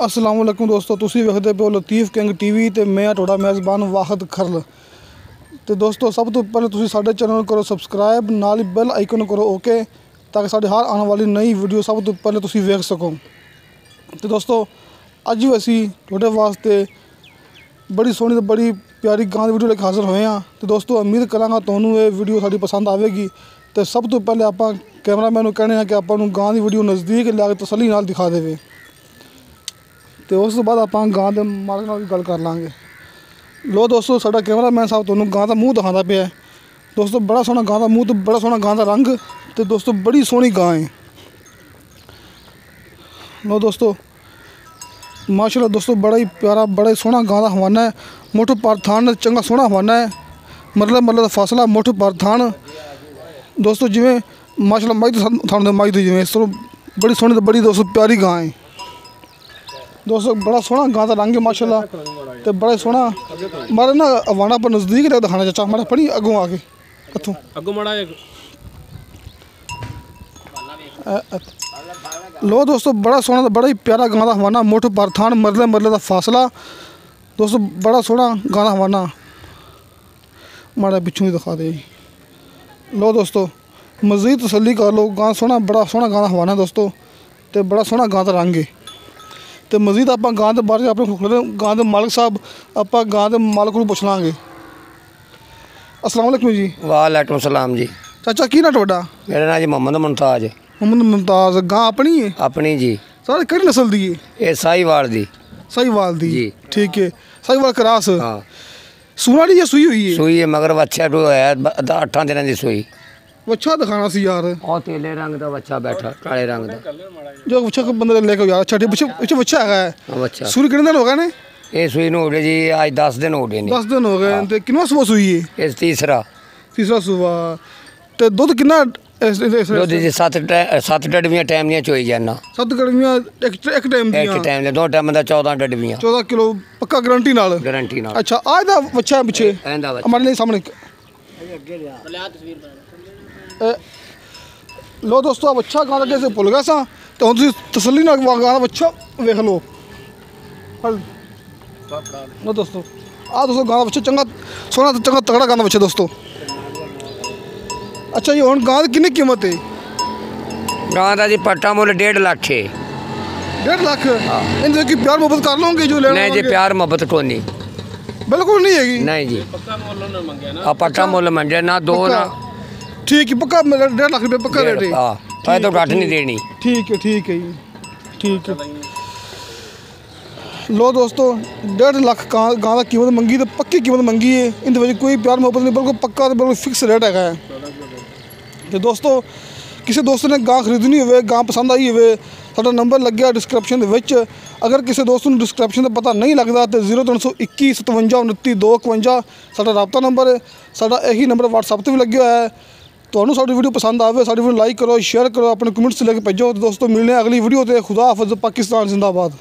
अस्सलाम वालेकुम दोस्तों, तुसी वेखदे पे लतीफ़ किंग टीवी ते मैं तुहाडा मेज़बान वाहिद खरल। तो दोस्तों सब तो पहले तुसी साडे चैनल करो सबसक्राइब, नाल ही बेल आइकन करो ओके, ताकि साडी हर आने वाली नई वीडियो सब तो पहले तुसी वेख सको। तो दोस्तों अज भी असी तुहाडे वास्ते बड़ी सोहनी ते बड़ी प्यारी गां दी वीडियो लेके हाज़र होए हां। तो दोस्तों उम्मीद करांगा तुहानूं ये वीडियो साडी पसंद आवेगी। तो सब तो पहले आपां कैमरामैन नूं कहने कि आपां नूं गां दी वीडियो नज़दीक लिया के तसल्ली नाल दिखा देवे। तो उस बाद आप गां के मालक नाल भी गल कर लांगे। लो दोस्तों साडा कैमरामैन साहब तुहानूं गां दा मूँह दिखांदा पिया। दोस्तों बड़ा सोहना गां दा मूँह ते बड़ा सोहना गां दा रंग, तो दोस्तों बड़ी सोहनी गां है। लो दोस्तों माशाल्लाह दोस्तों बड़ा ही प्यारा बड़ा ही सोहना गां दा हवाना है। मुठ पर थान चंगा सोहना हवाना है, मतलब दा फासला मुठ पर थान। दोस्तों जिवें माशाल्लाह मई थान दे मई तो जिवें इस तरह बड़ी सोहनी ते बड़ी दोस्तों प्यारी गां है। दोस्तों बड़ा सोहना गां दा रंग है माशाल्लाह, तो बड़ा सोहना मारे ना हवाना पर नज़दीक लग दिखाना चाचा माड़ा पड़ी अगों आके कत्थों अगों माड़ा। लो दोस्तों बड़ा सोहना बड़ा ही प्यारा गां दा हवाना, मुठ पर थान मरले दा फासला। दोस्तों बड़ा सोहना गां दा हवाना, माड़ा पिछों ही दिखा दे। लो दोस्तों मज़ीद तसल्ली कर लो, गां सोहना बड़ा सोहना गां दा हवाना दोस्तों, तो बड़ा सोहना गां दा रंग है। तो मज़ीद आप गां के बारे अपने गां के मालिक साहब आप गां के मालिक को पुछ लांगे। अस्सलाम वालेकुम जी। वालेकुम सलाम जी। चाचा की ना तुहाडा? मेरा नाम जी मोहम्मद मुमताज। मोहम्मद मुमताज। गां अपनी है? अपनी जी। सारी किहड़ी नस्ल दी है? ये साहीवाल दी। साहीवाल दी जी। ठीक है, साहीवाल क्रॉस। हाँ सूना दी या सूई हुई है? सूई है मगर बच्चा जो है 8 दिन की सूई। बच्चा दिखाना सी यार, और तेले रंग का बच्चा बैठा काले रंग का जो बच्चा को बंदे लेके यार। अच्छा बच्चा बच्चा है बच्चा। सूई कितने दिन हो गए ने? ये सूई हो गए जी आज 10 दिन हो गए। 10 दिन हो गए। तो कितना सुबह सूई है? ये तीसरा सुबह। तो दुध कितना? दुध जी 7 डडवियाँ टाइम दियां चोई जाना। 7 गड़वियाँ एक टाइम दी? एक टाइम दो टाइम का 14 डडवियाँ 14 किलो पक्का गारंटी नाल? गारंटी नाल। अच्छा आज दा बच्चा है पीछे हमारे लिए सामने। लो दोस्तों अब अच्छा गाना कैसे भुल गया सा, तो हम तसल्ली नाल गाना बच्चा वेख लो। लो दोस्तों दोस्तों गाना बच्चा चंगा सोहना चंगा तगड़ा गाना बच्चा दोस्तों। अच्छा जी हुण गां दी कितनी कीमत है? गां दा जी पट्टा मुल 1.5 लाख है। 1.5 लाख? इनसे की प्यार मोहब्बत कर लोगे जो लेना? नहीं जी प्यार मोहब्बत को नहीं, बिल्कुल नहीं हैगी। नहीं जी पट्टा मुल मंगे ना दो ना। ठीक है पक्का 1.5 लाख रुपये पक्का रेट है। हाँ तो घट नहीं देनी। ठीक है जी ठीक है। लो दोस्तों 1.5 लाख गां दा कीमत मंगी, तो पक्की कीमत मंगी है। इन कोई प्यार मोहब्बत नहीं, बिल्कुल पक्का तो बिल्कुल फिक्स रेट है। तो दोस्तों किसी दोस्त ने गां खरीदनी हो, गां पसंद आई हो, साडा नंबर लग्या डिस्क्रिप्शन दे विच। अगर किसी दोस्त नूं डिस्क्रिप्शन का पता नहीं लगता तो 0321 57 29 251 साडा राबता नंबर है। साडा यही नंबर व्हाट्सएप पर भी लगे हुआ है। तुहानूं साडी वीडियो पसंद आवे साडी वीडियो लाइक करो, शेयर करो, अपने कमेंट्स लेके भेजो। तो दोस्तों मिलने अगली वीडियो ते। खुदा हाफिज़। पाकिस्तान जिंदाबाद।